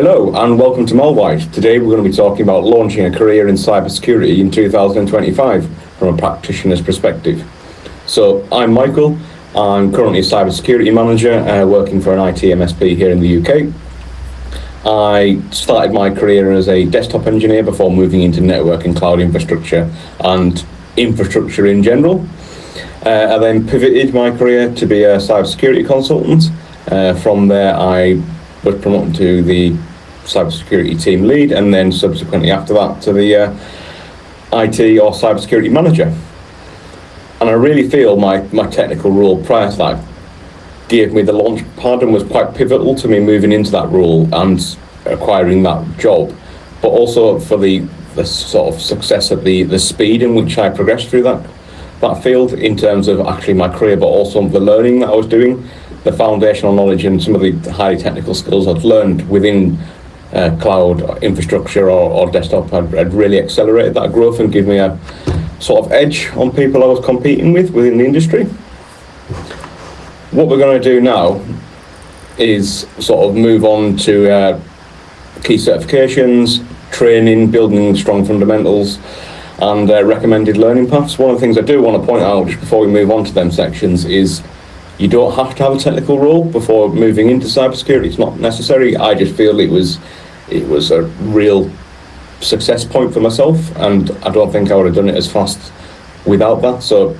Hello and welcome to Melwide. Today we're going to be talking about launching a career in cybersecurity in 2025 from a practitioner's perspective. So I'm Michael. I'm currently a cybersecurity manager working for an IT MSP here in the UK. I started my career as a desktop engineer before moving into network and cloud infrastructure and infrastructure in general. I then pivoted my career to be a cybersecurity consultant. From there I was promoted to the cybersecurity team lead, and then subsequently after that to the IT or cybersecurity manager. And I really feel my technical role prior to that gave me the launch pad and was quite pivotal to me moving into that role and acquiring that job, but also for the sort of success at the speed in which I progressed through that field in terms of actually my career, but also the learning that I was doing. The foundational knowledge and some of the highly technical skills I'd learned within cloud infrastructure or desktop had really accelerated that growth and given me a sort of edge on people I was competing with within the industry. What we're going to do now is sort of move on to key certifications, training, building strong fundamentals, and recommended learning paths. One of the things I do want to point out just before we move on to them sections is you don't have to have a technical role before moving into cybersecurity. It's not necessary. I just feel it was a real success point for myself, and I don't think I would have done it as fast without that. So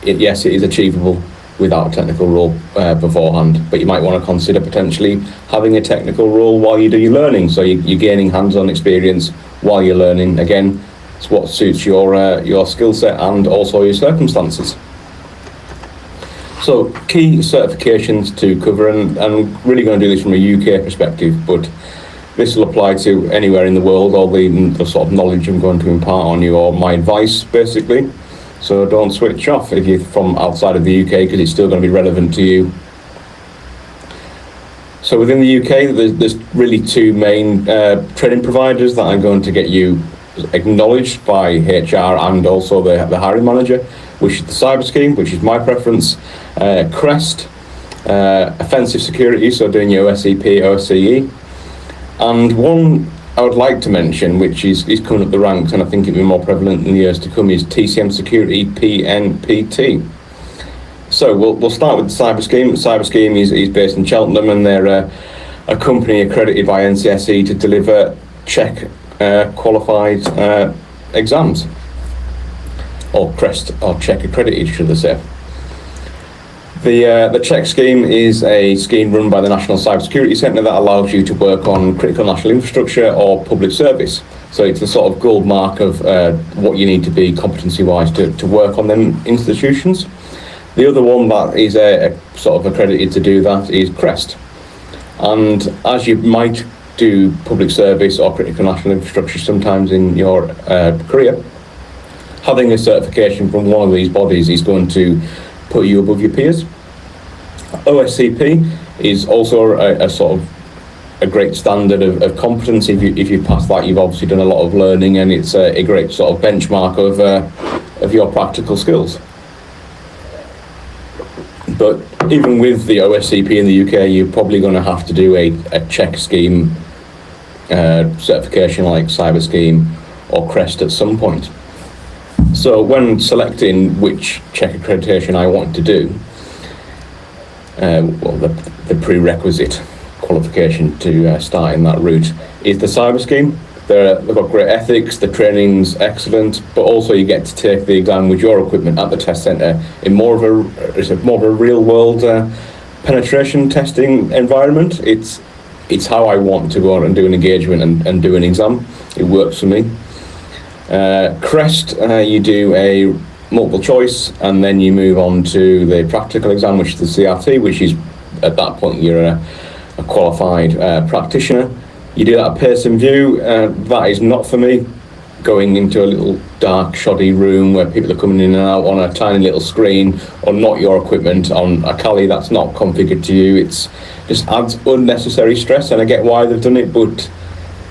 yes, it is achievable without a technical role beforehand, but you might want to consider potentially having a technical role while you do your learning, so you're gaining hands-on experience while you're learning. Again, it's what suits your skill set and also your circumstances. So key certifications to cover, and I'm really going to do this from a UK perspective, but this will apply to anywhere in the world, all the sort of knowledge I'm going to impart on you, or my advice basically. So don't switch off if you're from outside of the UK, because it's still going to be relevant to you. So within the UK, there's really two main training providers that I'm going to get you acknowledged by HR and also the hiring manager, which is the Cyber Scheme, which is my preference, CREST, offensive security, so doing your OSCP, OSCE, and one I would like to mention, which is coming up the ranks, and I think it'll be more prevalent in the years to come, is TCM Security PNPT. So we'll start with the Cyber Scheme. The Cyber Scheme is based in Cheltenham, and they're a company accredited by NCSE to deliver check qualified exams, or CREST, or check accredited, should I say. The check scheme is a scheme run by the National Cybersecurity Centre that allows you to work on critical national infrastructure or public service. So it's the sort of gold mark of what you need to be competency-wise to work on them institutions. The other one that is sort of accredited to do that is CREST. And as you might do public service or critical national infrastructure sometimes in your career, having a certification from one of these bodies is going to put you above your peers. OSCP is also a sort of a great standard of competence. If you pass that, you've obviously done a lot of learning, and it's a great sort of benchmark of your practical skills. But even with the OSCP in the UK, you're probably going to have to do a check scheme certification like Cyber Scheme or CREST at some point. So when selecting which check accreditation I want to do, the prerequisite qualification to start in that route is the Cyber Scheme. They've got great ethics, the training's excellent, but also you get to take the exam with your equipment at the test centre in more of a real world penetration testing environment. It's how I want to go out and do an engagement and do an exam. It works for me. CREST, you do a multiple choice, and then you move on to the practical exam, which is the CRT, which is at that point you're a qualified practitioner. You do that at Pearson VUE. That is not for me. Going into a little dark, shoddy room where people are coming in and out on a tiny little screen, or not your equipment on a Kali that's not configured to you, it's just adds unnecessary stress. And I get why they've done it, but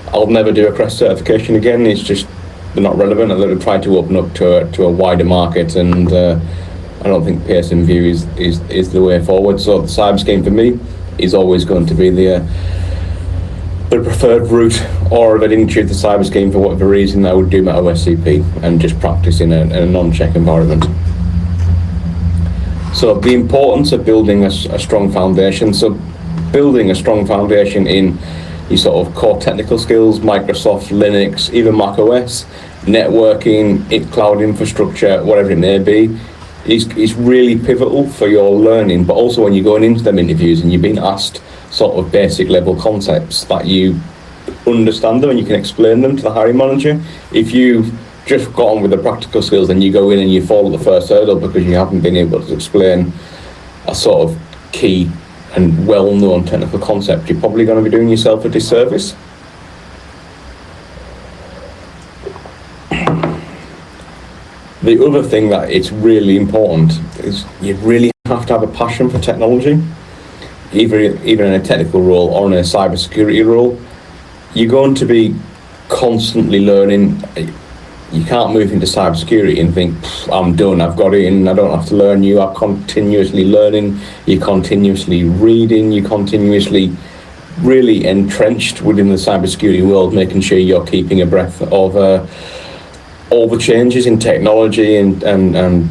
I'll never do a CREST certification again. It's just, they're not relevant. I've tried to open up to a wider market, and I don't think Pearson VUE is the way forward. So the Cyber Scheme for me is always going to be the preferred route, or if I didn't choose the cyber scheme for whatever reason, I would do my OSCP and just practice in a non-check environment. So the importance of building a strong foundation. So building a strong foundation in your sort of core technical skills, Microsoft, Linux, even Mac OS, networking, cloud infrastructure, whatever it may be, is really pivotal for your learning. But also when you're going into them interviews and you're being asked sort of basic level concepts, that you understand them and you can explain them to the hiring manager. If you've just got on with the practical skills, then you go in and you fall at the first hurdle because you haven't been able to explain a sort of key and well-known technical concept, you're probably going to be doing yourself a disservice. The other thing that it's really important is you really have to have a passion for technology, either in a technical role or in a cybersecurity role. You're going to be constantly learning. You can't move into cybersecurity and think, I'm done, I've got it in, I don't have to learn. You are continuously learning, you're continuously reading, you're continuously really entrenched within the cybersecurity world, making sure you're keeping abreast of all the changes in technology and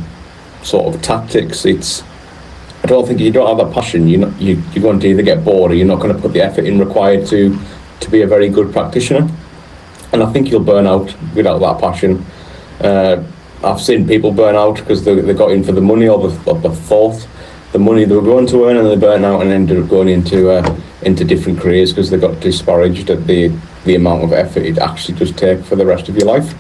sort of tactics. I don't think you don't have that passion, you're going to either get bored or you're not going to put the effort in required to be a very good practitioner. And I think you'll burn out without that passion. I've seen people burn out because they got in for the money or the thought, the money they were going to earn, and they burn out and ended up going into different careers because they got disparaged at the amount of effort it actually does take for the rest of your life.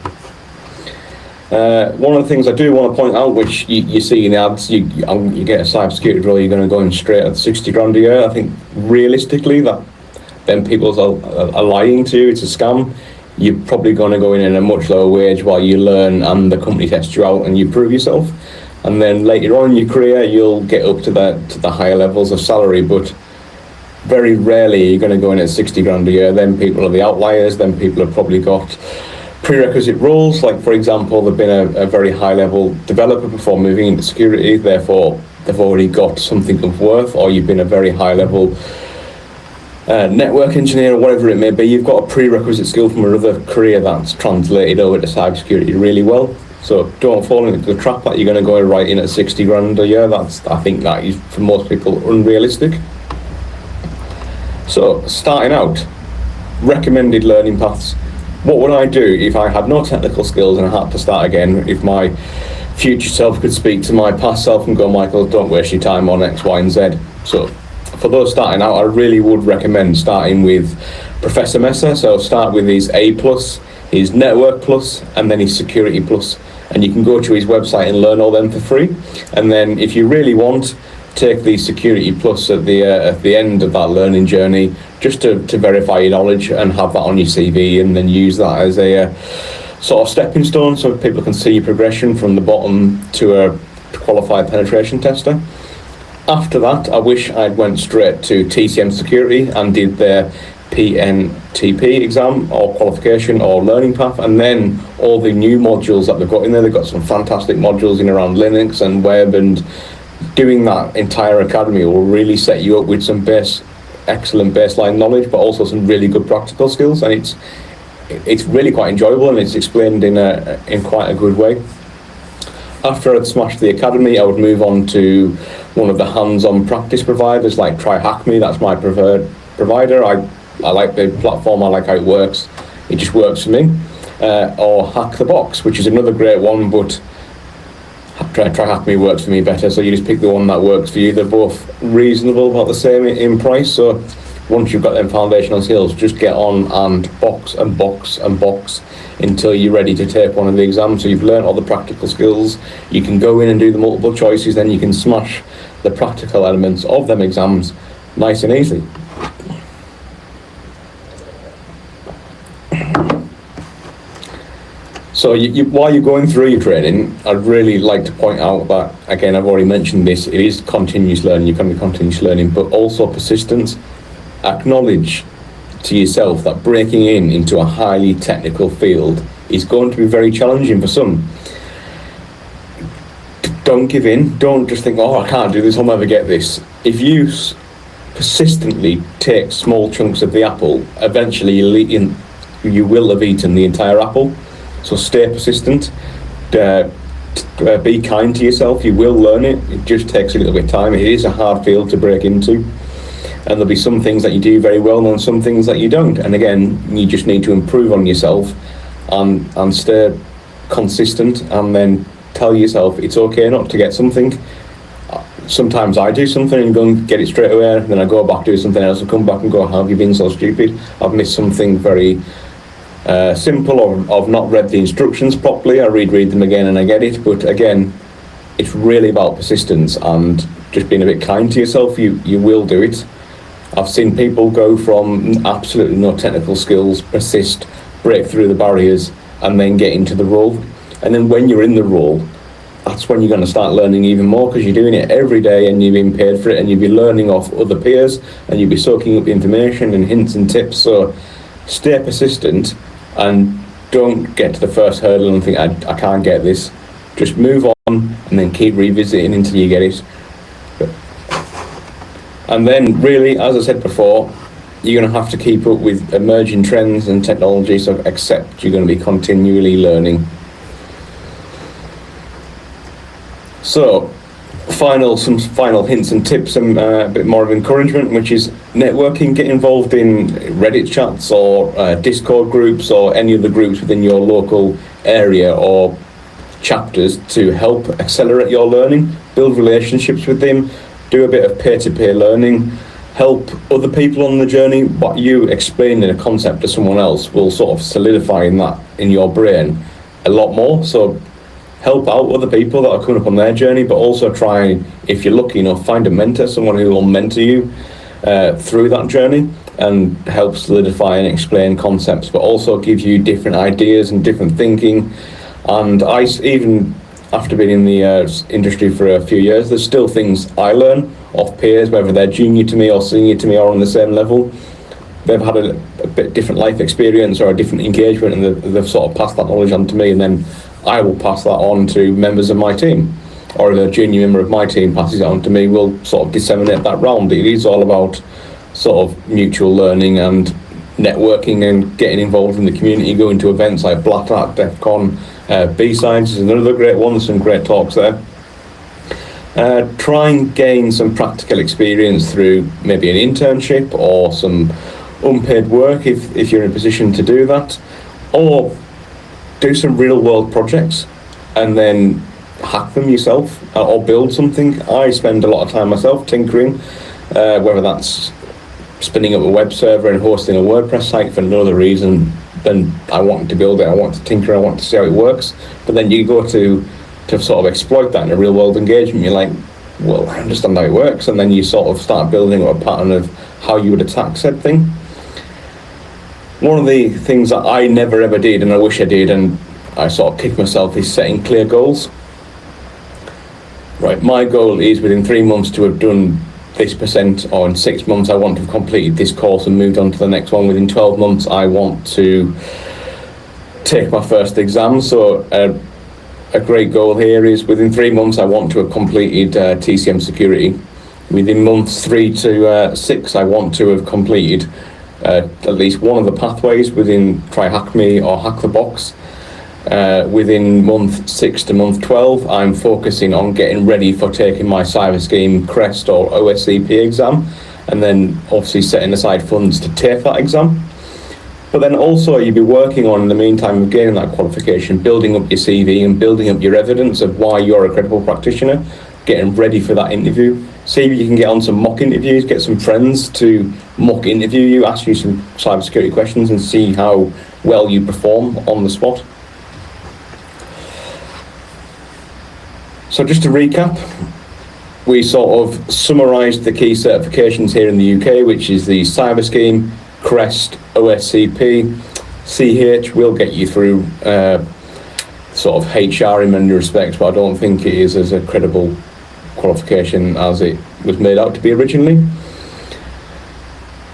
One of the things I do want to point out, which you see in the ads, you get a cybersecurity role, you're going to go in straight at 60 grand a year. I think realistically that then people are lying to you, it's a scam. You're probably going to go in a much lower wage while you learn and the company tests you out and you prove yourself. And then later on in your career, you'll get up to the higher levels of salary, but very rarely you're going to go in at 60 grand a year. Then people are the outliers, then people have probably got prerequisite roles, like for example, they've been a very high level developer before moving into security, therefore they've already got something of worth, or you've been a very high level network engineer or whatever it may be. You've got a prerequisite skill from another career that's translated over to cybersecurity really well. So don't fall into the trap that you're going to go right in at 60 grand a year. I think that is for most people unrealistic. So starting out, recommended learning paths. What would I do if I had no technical skills and I had to start again? If my future self could speak to my past self and go, Michael, don't waste your time on X, Y, and Z. So for those starting out, I really would recommend starting with Professor Messer. So start with his A+, his Network Plus, and then his Security Plus. And you can go to his website and learn all them for free. And then if you really want, take the Security Plus at the end of that learning journey, just to verify your knowledge and have that on your CV, and then use that as a sort of stepping stone so people can see your progression from the bottom to a qualified penetration tester. After that, I wish I'd went straight to TCM Security and did their PNPT exam or qualification or learning path, and then all the new modules that they've got in there. They've got some fantastic modules in around Linux and web, and doing that entire academy will really set you up with some excellent baseline knowledge, but also some really good practical skills, and it's really quite enjoyable and it's explained in quite a good way. After I'd smashed the academy, I would move on to one of the hands-on practice providers like TryHackMe. That's my preferred provider. I like the platform, I like how it works. It just works for me. Or Hack the Box, which is another great one, but TryHackMe works for me better. So you just pick the one that works for you. They're both reasonable, about the same in price. So once you've got them foundational skills, just get on and box and box and box until you're ready to take one of the exams. So you've learned all the practical skills, you can go in and do the multiple choices, then you can smash the practical elements of them exams nice and easy. So while you're going through your training, I'd really like to point out that, again, I've already mentioned this, it is continuous learning, you can be continuous learning, but also persistence. Acknowledge to yourself that breaking into a highly technical field is going to be very challenging for some. Don't give in. Don't just think, oh, I can't do this, I'll never get this. If you persistently take small chunks of the apple, eventually you will have eaten the entire apple. So stay persistent. Be kind to yourself. You will learn it. It just takes a little bit of time. It is a hard field to break into, and there'll be some things that you do very well and some things that you don't. And again, you just need to improve on yourself and stay consistent, and then tell yourself it's okay not to get something. Sometimes I do something and go and get it straight away, and then I go back do something else and come back and go, how have you been so stupid? I've missed something very simple, or I've not read the instructions properly. I read them again and I get it. But again, it's really about persistence and just being a bit kind to yourself. You will do it. I've seen people go from absolutely no technical skills, persist, break through the barriers, and then get into the role. And then when you're in the role, that's when you're going to start learning even more, because you're doing it every day and you're being paid for it, and you'll be learning off other peers and you'll be soaking up information and hints and tips. So stay persistent and don't get to the first hurdle and think, I can't get this. Just move on and then keep revisiting until you get it. And then really, as I said before, you're going to have to keep up with emerging trends and technology, so accept you're going to be continually learning. So, some final hints and tips and a bit more of encouragement, which is networking. Get involved in Reddit chats or Discord groups or any other groups within your local area or chapters to help accelerate your learning. Build relationships with them. Do a bit of peer-to-peer learning. Help other people on the journey. What you explain in a concept to someone else will sort of solidify in your brain a lot more. So help out other people that are coming up on their journey, but also try, if you're lucky enough, find a mentor, someone who will mentor you through that journey and help solidify and explain concepts, but also give you different ideas and different thinking. And I, even after being in the industry for a few years, there's still things I learn off peers, whether they're junior to me or senior to me or on the same level. They've had a bit different life experience or a different engagement, and they've sort of passed that knowledge on to me, and then I will pass that on to members of my team, or if a junior member of my team passes it on to me, we'll sort of disseminate that round. It is all about sort of mutual learning and networking and getting involved in the community, going to events like Black Hat, DEF CON, B-Sides is another great one. There's some great talks there. Try and gain some practical experience through maybe an internship or some unpaid work if you're in a position to do that, or do some real world projects and then hack them yourself or build something. I spend a lot of time myself tinkering, whether that's spinning up a web server and hosting a WordPress site for no other reason than I want to build it, I want to tinker, I want to see how it works. But then you go to sort of exploit that in a real world engagement, you're like, well, I understand how it works, and then you sort of start building up a pattern of how you would attack said thing. One of the things that I never ever did, and I wish I did, and I sort of kick myself, is setting clear goals. Right, my goal is within 3 months to have done this %, or in 6 months I want to have completed this course and moved on to the next one. Within 12 months I want to take my first exam. So a great goal here is within 3 months I want to have completed TCM Security. Within months 3 to 6 I want to have completed at least one of the pathways within Try Hack Me or Hack the Box. Within month 6 to month 12, I'm focusing on getting ready for taking my cyber scheme CREST or OSCP exam, and then obviously setting aside funds to take that exam. But then also you'll be working on, in the meantime, of gaining that qualification, building up your CV and building up your evidence of why you're a credible practitioner, getting ready for that interview. See if you can get on some mock interviews, get some friends to mock interview you, ask you some cybersecurity questions and see how well you perform on the spot. So just to recap, we sort of summarised the key certifications here in the UK, which is the Cyber Scheme, CREST, OSCP, CH will get you through sort of HR in many respects, but I don't think it is as a credible qualification as it was made out to be originally.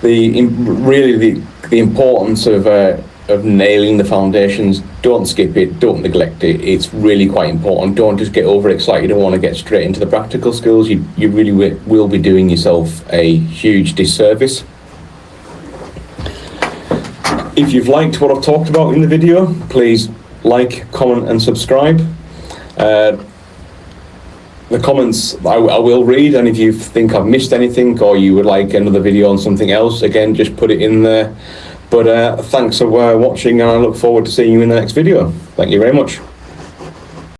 The importance of of nailing the foundations. Don't skip it, don't neglect it. It's really quite important. Don't just get overexcited and want to get straight into the practical skills. You really will be doing yourself a huge disservice. If you've liked what I've talked about in the video, please like, comment and subscribe. The comments I will read, and if you think I've missed anything or you would like another video on something else, again, just put it in there. But thanks for watching, and I look forward to seeing you in the next video. Thank you very much.